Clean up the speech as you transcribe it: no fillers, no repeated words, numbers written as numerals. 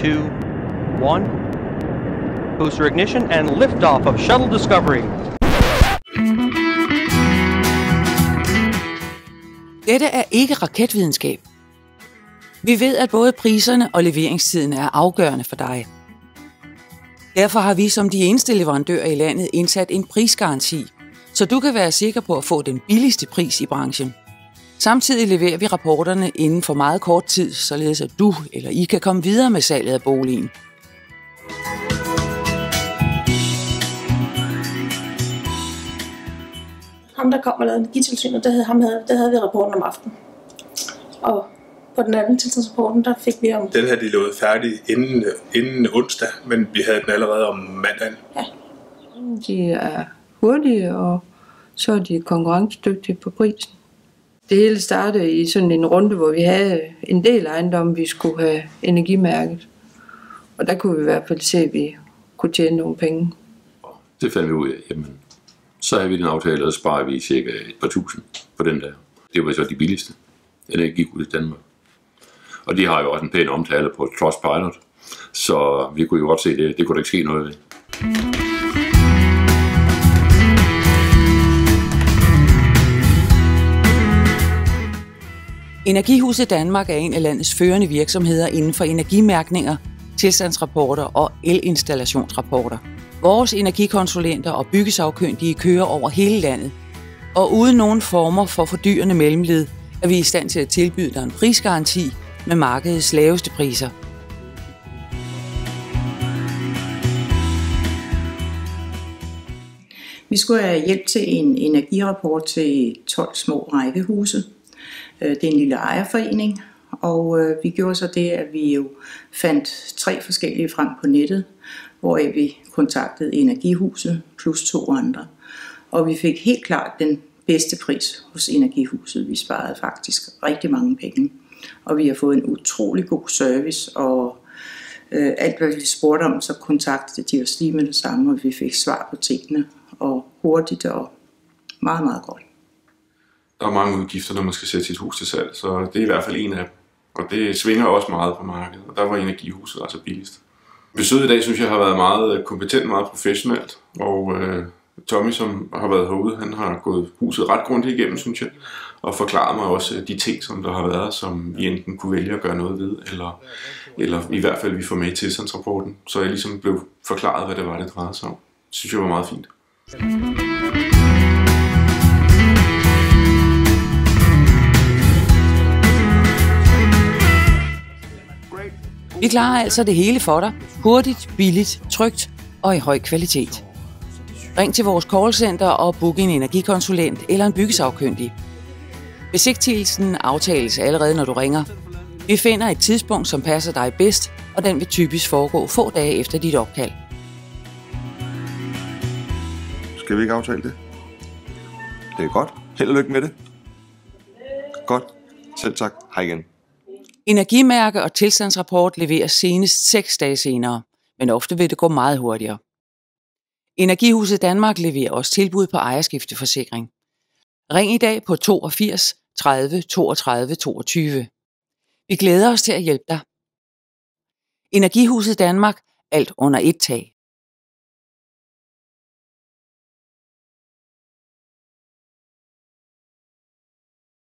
2, 1. Booster ignition and liftoff of Shuttle Discovery. Dette er ikke raketvidenskab. Vi ved, at både priserne og leveringstiden er afgørende for dig. Derfor har vi som de eneste leverandører i landet indsat en prisgaranti, så du kan være sikker på at få den billigste pris i branchen. Samtidig leverer vi rapporterne inden for meget kort tid, således at du eller I kan komme videre med salget af boligen. Ham, der kom og lavede energitilsynet, der havde vi rapporten om aftenen. Og på den anden tilsynsrapporten, der fik vi om... Den havde de lovet færdig inden onsdag, men vi havde den allerede om mandagen. Ja. De er hurtige, og så er de konkurrencedygtige på prisen. Det hele startede i sådan en runde, hvor vi havde en del ejendomme, vi skulle have energimærket. Og der kunne vi i hvert fald se, at vi kunne tjene nogle penge. Det fandt vi ud af. Jamen, så har vi den aftale, og så sparer vi cirka et par tusind på den der. Det var så de billigste energihuse i Danmark. Og de har jo også en pæn omtale på Trustpilot, så vi kunne jo godt se det. Det kunne der ikke ske noget ved. Energihuset Danmark er en af landets førende virksomheder inden for energimærkninger, tilstandsrapporter og elinstallationsrapporter. Vores energikonsulenter og byggesagkyndige kører over hele landet, og uden nogen former for fordyrende mellemled er vi i stand til at tilbyde dig en prisgaranti med markedets laveste priser. Vi skulle have hjælp til en energirapport til 12 små rækkehuse. Det er en lille ejerforening, og vi gjorde så det, at vi jo fandt 3 forskellige frem på nettet, hvoraf vi kontaktede Energihuset plus 2 andre. Og vi fik helt klart den bedste pris hos Energihuset. Vi sparede faktisk rigtig mange penge, og vi har fået en utrolig god service, og alt hvad vi spurgte om, så kontaktede de os lige med det samme, og vi fik svar på tingene, og hurtigt og meget, meget godt. Der er mange udgifter, når man skal sætte sit hus til salg, så det er i hvert fald en af dem. Og det svinger også meget på markedet, og der var Energihuset altså billigst. Besøget i dag, synes jeg, har været meget kompetent, meget professionelt, og Tommy, som har været herude, han har gået huset ret grundigt igennem, synes jeg, og forklaret mig også de ting, som der har været, som vi enten kunne vælge at gøre noget ved, eller i hvert fald vi får med i tilstandsrapporten, så jeg ligesom blev forklaret, hvad det var, det drejede sig om. Det synes jeg var meget fint. Vi klarer altså det hele for dig. Hurtigt, billigt, trygt og i høj kvalitet. Ring til vores callcenter og book en energikonsulent eller en byggesagkyndig. Besigtigelsen aftales allerede, når du ringer. Vi finder et tidspunkt, som passer dig bedst, og den vil typisk foregå få dage efter dit opkald. Skal vi ikke aftale det? Det er godt. Held og lykke med det. Godt. Selv tak. Hej igen. Energimærke og tilstandsrapport leveres senest 6 dage senere, men ofte vil det gå meget hurtigere. Energihuset Danmark leverer også tilbud på ejerskifteforsikring. Ring i dag på 82 30 32 22. Vi glæder os til at hjælpe dig. Energihuset Danmark, alt under ét tag.